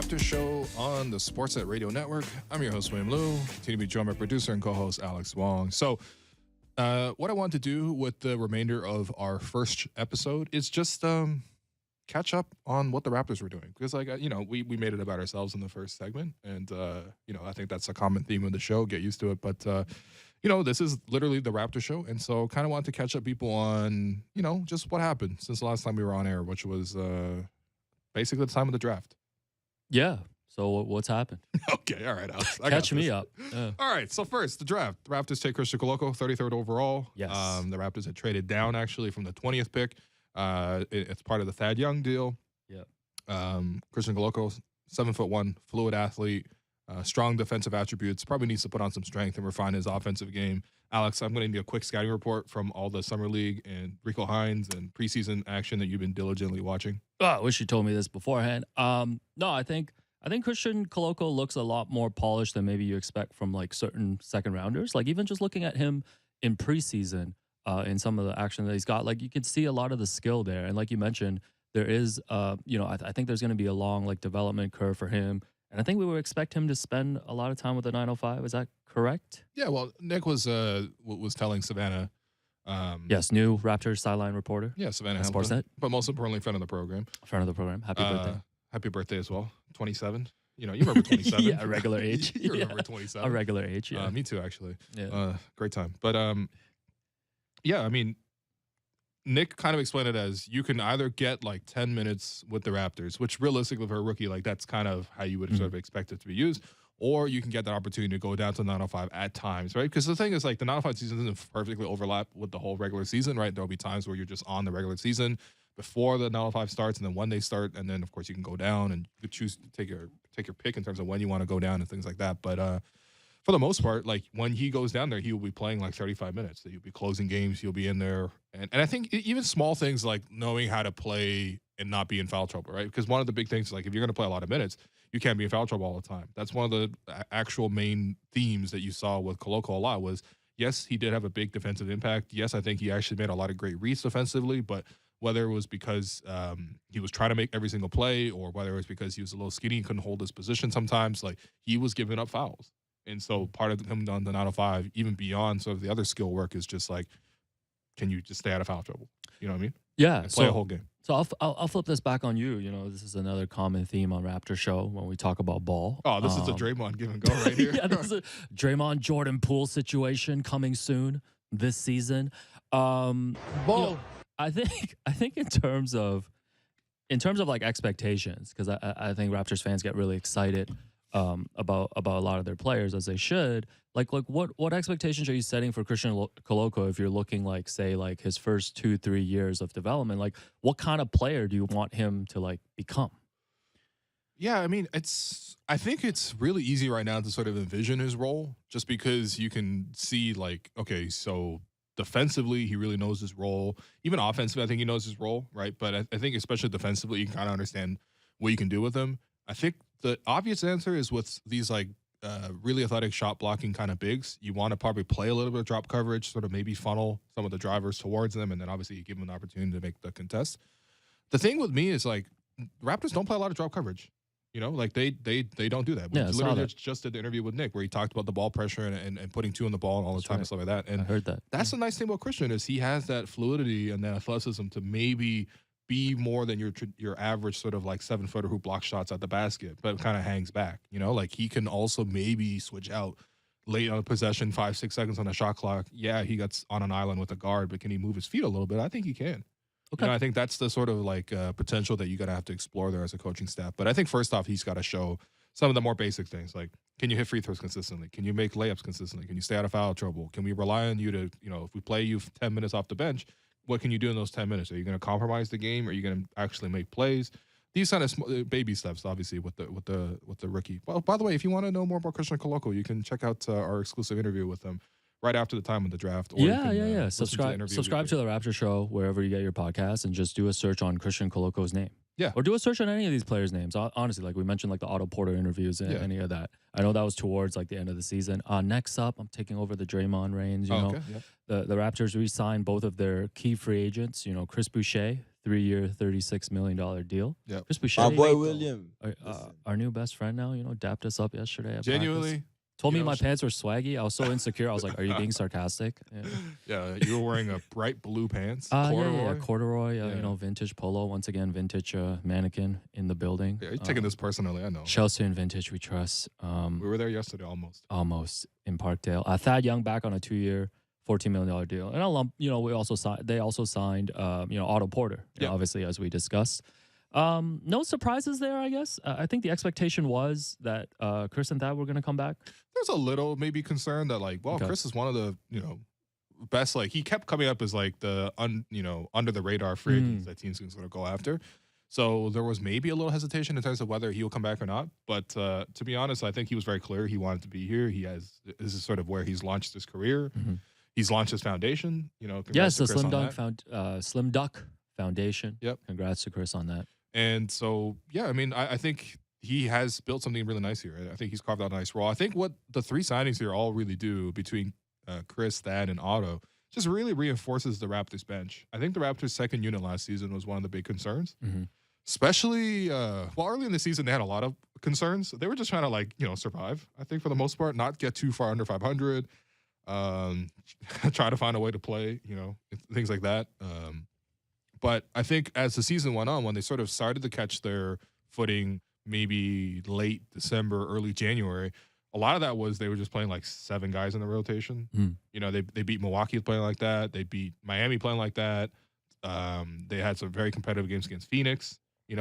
Raptors Show on the Sportsnet Radio Network. I'm your host, William Liu. Continue to be joined by producer and co-host Alex Wong. So, what I want to do with the remainder of our first episode is just catch up on what the Raptors were doing. Because, we made it about ourselves in the first segment. And, I think that's a common theme of the show. Get used to it. But, this is literally the Raptors Show. And so kind of want to catch up people on, just what happened since the last time we were on air, which was basically the time of the draft. Yeah. So what's happened? Okay. All right, Alex. Catch me up. All right. So first, the draft. The Raptors take Christian Koloko, 33rd overall. Yes. The Raptors had traded down, actually, from the 20th pick. It's part of the Thad Young deal. Yeah. Christian Koloko, 7'1", fluid athlete, strong defensive attributes. Probably needs to put on some strength and refine his offensive game. Alex, I'm going to need a quick scouting report from all the Summer League and Rico Hines and preseason action that you've been diligently watching. Oh, I wish you told me this beforehand. No, I think Christian Koloko looks a lot more polished than maybe you expect from like certain second rounders. Like even just looking at him in preseason, in some of the action that he's got, like you can see a lot of the skill there. And like you mentioned, there is, I think there's going to be a long like development curve for him. And I think we would expect him to spend a lot of time with the 905. Is that correct? Yeah, well, Nick was telling Savannah. Yes, new Raptors sideline reporter. Yeah, Savannah Sportsnet. But most importantly, friend of the program. Friend of the program. Happy birthday. Happy birthday as well. 27. You remember 27. Yeah, a regular age. You remember 27. A regular age, yeah. Me too, actually. Yeah. Great time. But, yeah, I mean, Nick kind of explained it as you can either get like 10 minutes with the Raptors, which realistically for a rookie, like that's kind of how you would sort of expect it to be used, or you can get that opportunity to go down to 905 at times, right? Because the thing is, like, the 905 season doesn't perfectly overlap with the whole regular season, right? There'll be times where you're just on the regular season before the 905 starts, and then when they start, and then of course you can go down and you could choose to take your pick in terms of when you want to go down and things like that. But for the most part, like when he goes down there, he will be playing like 35 minutes. He'll be closing games. He'll be in there. And I think even small things like knowing how to play and not be in foul trouble, right? Because one of the big things is like if you're going to play a lot of minutes, you can't be in foul trouble all the time. That's one of the actual main themes that you saw with Koloko a lot was, yes, he did have a big defensive impact. Yes, I think he actually made a lot of great reads defensively, but whether it was because he was trying to make every single play or whether it was because he was a little skinny and couldn't hold his position sometimes, like he was giving up fouls. And so part of him on the 905, even beyond sort of the other skill work, is just like, can you just stay out of foul trouble? You know what I mean? Yeah. And play a whole game. So I'll flip this back on you. This is another common theme on Raptor Show when we talk about ball. Oh, this is a Draymond give and go right here. Yeah, this is a Draymond Jordan Poole situation coming soon this season. Ball. I think in terms of like expectations, because I think Raptors fans get really excited about a lot of their players, as they should. Like what expectations are you setting for Christian Koloko if you're looking like, say, like his first 2-3 years of development? Like what kind of player do you want him to like become? Yeah, I mean, I think it's really easy right now to sort of envision his role just because you can see like, okay, so defensively, he really knows his role. Even offensively, I think he knows his role, right? But I think especially defensively, you can kind of understand what you can do with him. I think the obvious answer is with these like really athletic shot blocking kind of bigs, you want to probably play a little bit of drop coverage, sort of maybe funnel some of the drivers towards them, and then obviously you give them an opportunity to make the contest. The thing with me is like Raptors don't play a lot of drop coverage. Like they don't do that. We literally just did the interview with Nick where he talked about the ball pressure and putting two on the ball and all the time and stuff like that. And I heard that. That's the nice thing about Christian is he has that fluidity and that athleticism to maybe be more than your average sort of like 7-footer who blocks shots at the basket, but kind of hangs back. Like he can also maybe switch out late on a possession, 5-6 seconds on the shot clock. Yeah, he gets on an island with a guard, but can he move his feet a little bit? I think he can. Okay. I think that's the sort of like potential that you're going to have to explore there as a coaching staff. But I think first off, he's got to show some of the more basic things. Like, can you hit free throws consistently? Can you make layups consistently? Can you stay out of foul trouble? Can we rely on you to, if we play you 10 minutes off the bench, what can you do in those 10 minutes? Are you going to compromise the game? Are you going to actually make plays? These kind of baby steps, obviously, with the rookie. Well, by the way, if you want to know more about Christian Koloko, you can check out our exclusive interview with him right after the time of the draft. Or yeah. Subscribe to the Raptor Show wherever you get your podcasts and just do a search on Christian Koloko's name. Yeah. Or do a search on any of these players' names. Honestly, like we mentioned, like the Otto Porter interviews and any of that. I know that was towards like the end of the season. Next up, I'm taking over the Draymond reins. The Raptors re-signed both of their key free agents. Chris Boucher, 3-year, $36 million deal. Yep. Chris Boucher, Our boy William. our new best friend now, dapped us up yesterday at Genuinely. practice. Told me You know, my pants were swaggy. I was so insecure. I was like, "Are you being sarcastic?" Yeah, you were wearing a bright blue pants. Corduroy, vintage polo. Once again, vintage mannequin in the building. Yeah, you're taking this personally, I know. Chelsea and vintage, we trust. We were there yesterday almost. Almost in Parkdale. Thad Young back on a 2-year, $14 million deal. And we also signed. They also signed, Otto Porter. Obviously, as we discussed. No surprises there, I guess. I think the expectation was that Chris and Thad were going to come back. There's a little maybe concern that Chris is one of the best. Like he kept coming up as like the under the radar free agents that teams can sort of go after. So there was maybe a little hesitation in terms of whether he will come back or not. But to be honest, I think he was very clear he wanted to be here. This is sort of where he's launched his career. Mm-hmm. He's launched his foundation. Yes, the Slim Duck Foundation. Yep. Congrats to Chris on that. And so, yeah, I mean, I think he has built something really nice here. I think he's carved out a nice role. I think what the 3 signings here all really do between Chris, Thad, and Otto just really reinforces the Raptors bench. I think the Raptors' second unit last season was one of the big concerns. Mm-hmm. Especially, early in the season, they had a lot of concerns. They were just trying to, survive, I think, for the most part, not get too far under 500, try to find a way to play, things like that. But I think as the season went on, when they sort of started to catch their footing, maybe late December, early January, a lot of that was they were just playing like 7 guys in the rotation. They beat Milwaukee playing like that. They beat Miami playing like that. They had some very competitive games against Phoenix.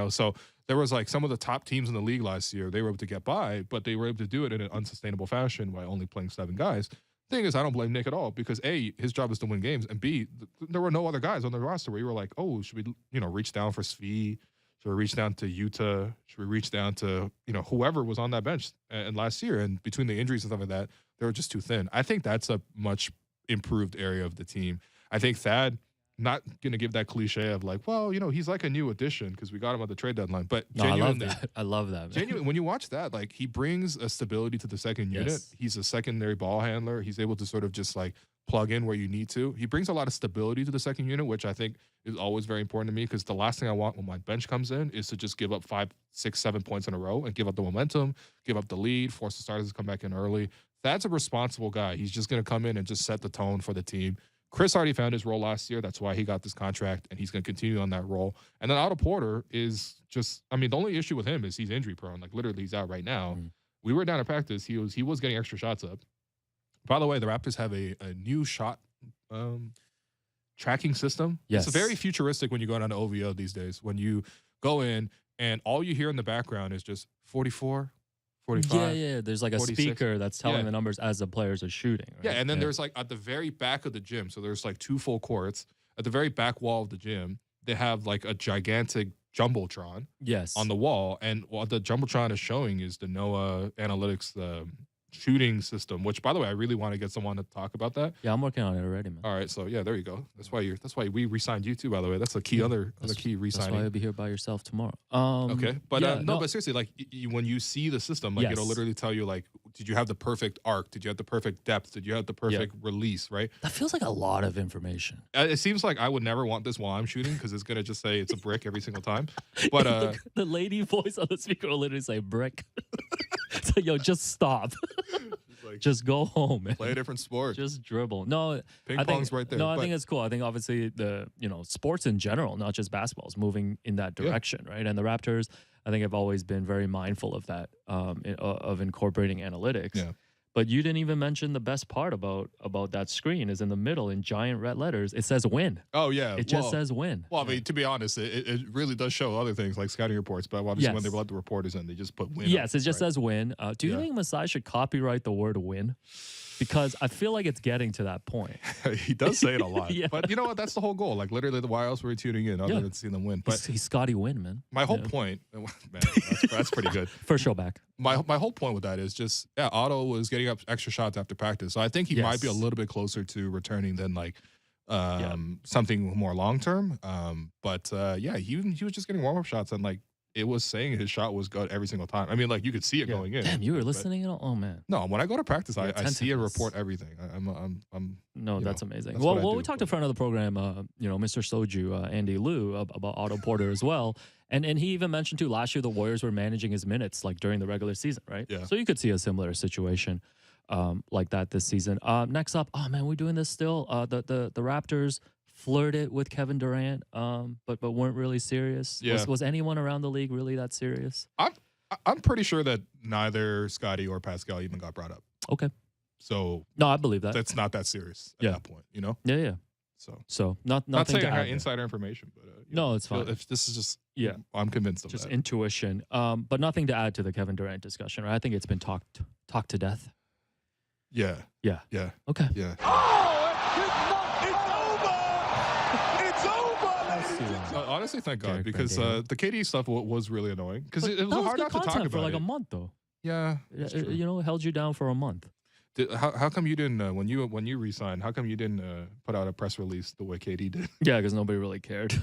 So there was like some of the top teams in the league last year. They were able to get by, but they were able to do it in an unsustainable fashion by only playing 7 guys. Thing is, I don't blame Nick at all because A, his job is to win games, and B, there were no other guys on the roster where you were like, oh, should we, reach down for Svi? Should we reach down to Utah? Should we reach down to, whoever was on that bench and last year? And between the injuries and stuff like that, they were just too thin. I think that's a much improved area of the team. I think Thad, not going to give that cliche of like, well, he's like a new addition because we got him at the trade deadline. But genuinely, I love that. Genuinely, when you watch that, like he brings a stability to the second unit. Yes. He's a secondary ball handler. He's able to sort of just like plug in where you need to. He brings a lot of stability to the second unit, which I think is always very important to me because the last thing I want when my bench comes in is to just give up 5, 6, 7 points in a row and give up the momentum, give up the lead, force the starters to come back in early. Thad's a responsible guy. He's just going to come in and just set the tone for the team. Chris already found his role last year. That's why he got this contract, and he's going to continue on that role. And then Otto Porter is just, the only issue with him is he's injury prone. Like, literally, he's out right now. We were down at practice. He was getting extra shots up. By the way, the Raptors have a new shot tracking system. Yes. It's very futuristic when you go down to OVO these days. When you go in, and all you hear in the background is just 44, 45. Yeah. There's like a 46. speaker that's telling the numbers as the players are shooting. Right? Yeah, and then there's like at the very back of the gym, so there's like 2 full courts. At the very back wall of the gym, they have like a gigantic jumbotron on the wall. And what the jumbotron is showing is the NOAA Analytics shooting system, which, by the way, I really want to get someone to talk about that. Yeah, I'm working on it already, man. All right, so yeah, there you go. That's why we re-signed you too, by the way. That's a key other key re-signing. That's why you'll be here by yourself tomorrow. Okay, but but seriously, like when you see the system, like it'll literally tell you like, did you have the perfect arc? Did you have the perfect depth? Did you have the perfect release? Right? That feels like a lot of information. It seems like I would never want this while I'm shooting because it's gonna just say it's a brick every single time. But the lady voice on the speaker will literally say brick. So yo, just stop. Like, just go home, man. Play a different sport. Just dribble. No, ping pong's right there. No, I think it's cool. I think obviously the sports in general, not just basketball, is moving in that direction, right? And the Raptors, I think, have always been very mindful of that, of incorporating analytics. Yeah. But you didn't even mention the best part about that screen is in the middle in giant red letters. It says win. Oh, yeah. It just says win. Well, I mean, to be honest, it really does show other things like scouting reports. But obviously, when they let the reporters in, they just put win. Yes, it just says win. Do you think Masai should copyright the word win? Because I feel like it's getting to that point. He does say it a lot. But you know what? That's the whole goal. Like, literally, why else were we tuning in other than seeing them win? But he's Scotty Win, man. My whole point, man, that's pretty good. First show back. My whole point with that is just, Otto was getting up extra shots after practice. So I think he might be a little bit closer to returning than like something more long term. But he was just getting warm-up shots and like, it was saying his shot was good every single time. I mean, like you could see it going in. Damn, you were listening at all? Oh man. No, when I go to practice, I see and report everything. I'm No, that's amazing. that's what I Well, do. we talked to a friend of the program, Mr. Soju, Andy Liu, about Otto Porter as well. And he even mentioned, too, last year the Warriors were managing his minutes, like, during the regular season, right? Yeah. So you could see a similar situation like that this season. Next up, oh, man, we're doing this still. The Raptors flirted with Kevin Durant, but weren't really serious. Yeah. Was anyone around the league really that serious? I'm pretty sure that neither Scotty or Pascal even got brought up. Okay. So No, I believe that. that's not that serious at that point, you know? Yeah. So not not nothing saying to I got add there. insider information, but No, it's fine. If this is just Yeah. I'm convinced of Just that. intuition. But nothing to add to the Kevin Durant discussion, right? I think it's been talked to death. Yeah. Yeah. Yeah. Okay. Yeah. Honestly, thank God, Derek because Brandano. the KD stuff was really annoying because it was That hard good not to talk content about for like it. a month though. Yeah, that's true. It held you down for a month. How come you didn't when you resigned? How come you didn't put out a press release the way KD did? Yeah, because nobody really cared.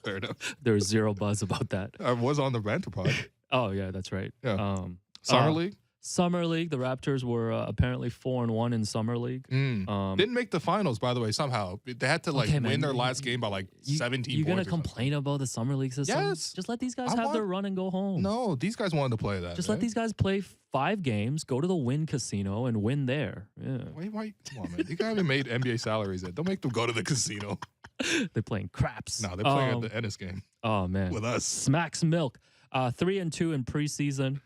Fair enough. There was zero buzz about that. I was on the Banter Pod. Oh yeah, that's right. Yeah. Summer League. Summer League. The Raptors were apparently 4-1 in Summer League. Didn't make the finals, by the way. Somehow they had to Okay, win man, their last game by like 17 You're points. gonna or something. complain about the Summer League system? Yes. Just let these guys I have their want- run and go home. No, these guys wanted to play that. Just man. let these guys play 5 games, go to the Wynn Casino, and win there. Yeah. Wait, come on, man. You haven't made NBA salaries yet. Don't make them go to the casino. They're playing craps. No, they're playing at the Ennis game Oh man, with us. Smacks Milk. 3-2 in preseason.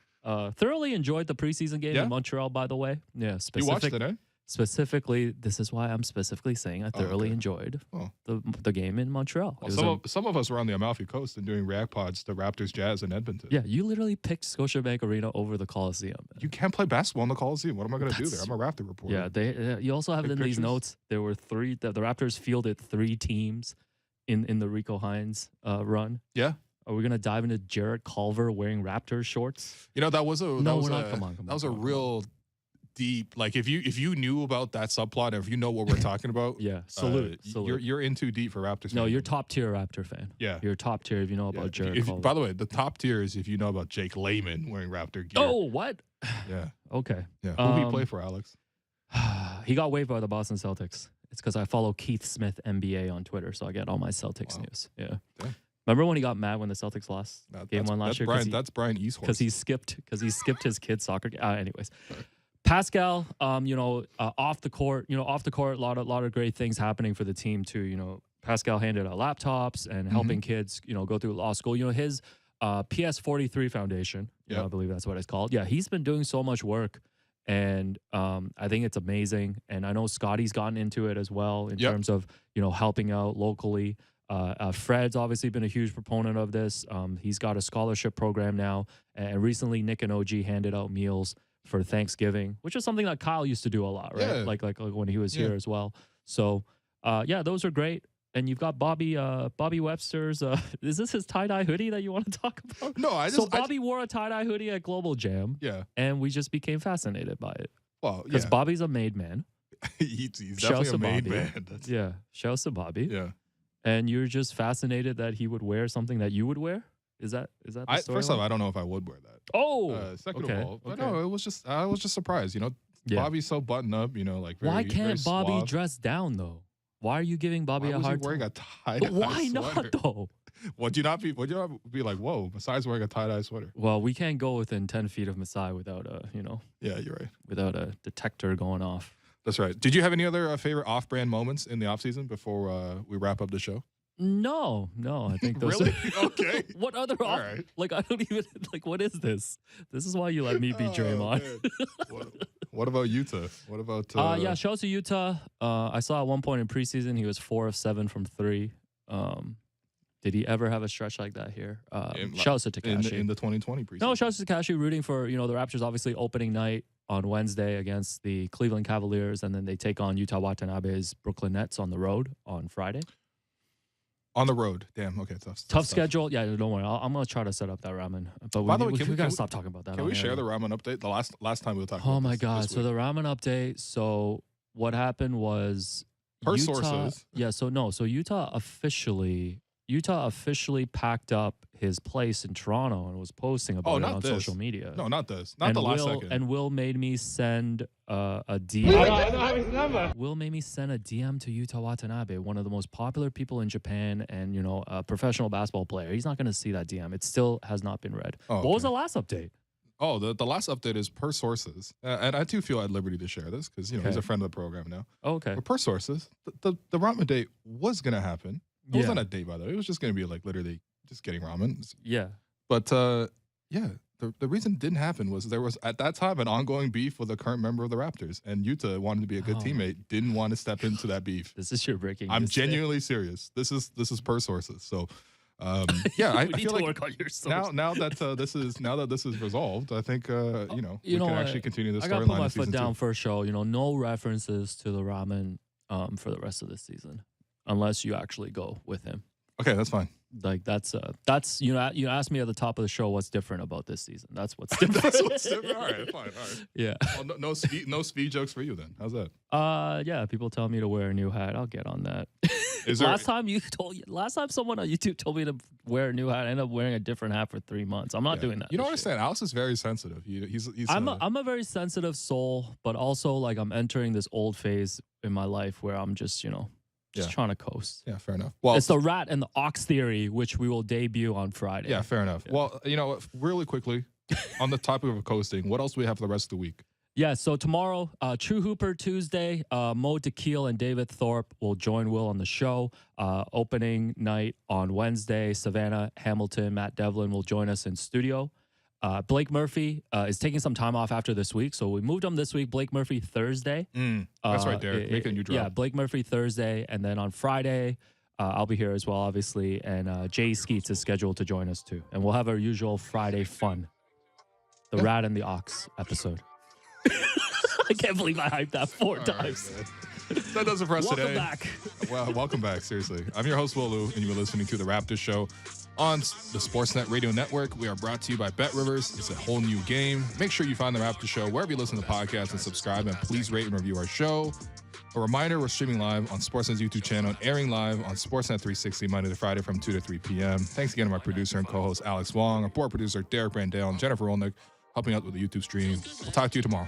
Thoroughly enjoyed the preseason game Yeah? in Montreal, by the way. Yeah, You watched it, eh? Specifically, this is why I'm specifically saying I thoroughly okay. enjoyed Oh. the game in Montreal. It was Some of us were on the Amalfi Coast and doing react pods to Raptors Jazz in Edmonton. yeah, you literally picked Scotiabank Arena over the Coliseum. Man. You can't play basketball in the Coliseum. What am I going to do there? I'm a Raptor reporter. Yeah, they. You also have it Take in these pictures? notes. There were 3. The Raptors fielded 3 teams in the Rico Hines run. Yeah. Are we gonna dive into Jarrett Culver wearing Raptors shorts? You know, that was a No, that was we're not. a, Come on, that was a come on. real deep, like if you knew about that subplot, or if you know what we're talking about, Yeah, salute. You're in too deep for Raptors. No, fans. you're top tier Raptor fan. Yeah. You're top tier if you know Yeah. about Jarrett If- Culver. by the way, the top tier is if you know about Jake Layman wearing Raptor gear. Oh, what? Yeah. Okay. Yeah. Who he play for, Alex? He got waived by the Boston Celtics. It's because I follow Keith Smith NBA on Twitter, so I get all my Celtics news. Yeah. Damn. Remember when he got mad when the Celtics lost game 1 last year? That's Brian Easthorst. Because he skipped his kid's soccer game. Anyways, Pascal, off the court, a lot of great things happening for the team too. Pascal handed out laptops and helping kids, go through law school. His PS43 Foundation, I believe that's what it's called. Yeah, he's been doing so much work, and I think it's amazing. And I know Scotty's gotten into it as well in terms of helping out locally. Fred's obviously been a huge proponent of this. He's got a scholarship program now, and recently Nick and OG handed out meals for Thanksgiving, which is something that Kyle used to do a lot, right? Yeah. Like when he was here as well. So those are great. And you've got Bobby Webster's. Is this his tie-dye hoodie that you want to talk about? No, So Bobby wore a tie-dye hoodie at Global Jam. Yeah. And we just became fascinated by it. Well, Because yeah. Bobby's a made man. he's Shouts definitely a to made Bobby. man. That's, Yeah. Shouts to Bobby. yeah. And you're just fascinated that he would wear something that you would wear? Is that the First off, storyline? I don't know if I would wear that. Oh, Second okay, of all, but okay. no, I was just surprised. Yeah. Bobby's so buttoned up. Like very, Why very can't Bobby suave. dress down though? Why are you giving Bobby Why a was he hard wearing time? a tie? But why not though? Would you not be like, whoa, Masai's wearing a tie-dye sweater? Well, we can't go within 10 feet of Masai without Yeah, you're right. without a detector going off. That's right. Did you have any other favorite off-brand moments in the offseason before we wrap up the show? No, I think those Really? are Okay. What other All off? right. Like I don't even what is this? This is why you let me be Draymond. Man. What about Utah? What about shout out to Utah. I saw at one point in preseason he was 4 of 7 from 3. Did he ever have a stretch like that here? Shout out to Takashi. in the 2020 preseason? No, shout out to Takashi rooting for, the Raptors obviously opening night on Wednesday against the Cleveland Cavaliers, and then they take on Utah Watanabe's Brooklyn Nets on the road on Friday. On the road. Damn. Okay. Tough Tough schedule. Yeah, don't worry. I'm going to try to set up that ramen. But By the way, we can we- got can to we- stop talking about that. Can on we air. share the ramen update? The last time we were talking Oh about my this, God. this So week. the ramen update. So what happened was Per Utah, sources. Yeah. So Utah officially Utah officially packed up his place in Toronto and was posting about it on social media. No, not this. Not the last second. And Will made me send a DM. I don't have his number. Will made me send a DM to Yuta Watanabe, one of the most popular people in Japan and, a professional basketball player. He's not going to see that DM. It still has not been read. Oh, what was the last update? Oh, the last update is per sources. And I do feel at liberty to share this because, he's a friend of the program now. Oh, okay. But per sources, the ramen date was going to happen. It wasn't a date, by the way. It was just going to be like literally just getting ramen. Yeah. But the reason it didn't happen was there was at that time an ongoing beef with a current member of the Raptors, and Yuta wanted to be a good teammate, didn't want to step into that beef. This is your breaking. I'm genuinely serious. This is per sources. So I feel like work on your source. now that this is resolved, I think we can actually continue this storyline. I gotta put my foot down for a show. No references to the ramen for the rest of this season, unless you actually go with him. Okay, that's fine. Like that's you asked me at the top of the show what's different about this season. That's what's different. That's what's different. All right, fine. All right. Yeah. Well, no speed jokes for you then. How's that? Yeah. People tell me to wear a new hat. I'll get on that. Last time someone on YouTube told me to wear a new hat, I ended up wearing a different hat for 3 months. I'm not doing that. You don't understand. Alex is very sensitive. He's I'm a very sensitive soul, but also like I'm entering this old phase in my life where I'm just trying to coast. Yeah, fair enough. Well, it's the rat and the ox theory, which we will debut on Friday. Yeah, fair enough. Yeah. Well, really quickly, on the topic of coasting, what else do we have for the rest of the week? Yeah, so tomorrow, True Hooper Tuesday, Mo Tequil and David Thorpe will join Will on the show. Opening night on Wednesday, Savannah Hamilton, Matt Devlin will join us in studio. Blake Murphy is taking some time off after this week, so we moved him this week. Blake Murphy Thursday. That's right there. Make a new drop. Yeah, Blake Murphy Thursday, and then on Friday, I'll be here as well, obviously, and Jay Skeets is scheduled to join us too, and we'll have our usual Friday fun, the Rat and the Ox episode. I can't believe I hyped that four times. That does it for us today. Welcome back. Well, welcome back, seriously. I'm your host, Will Lou, and you're listening to The Raptors Show on the Sportsnet Radio Network. We are brought to you by Bet Rivers. It's a whole new game. Make sure you find The Raptors Show wherever you listen to podcasts and subscribe, and please rate and review our show. A reminder, we're streaming live on Sportsnet's YouTube channel and airing live on Sportsnet 360 Monday to Friday from 2 to 3 p.m. Thanks again to my producer and co-host, Alex Wong, our board producer, Derek Brandale, and Jennifer Olnick, helping out with the YouTube stream. We'll talk to you tomorrow.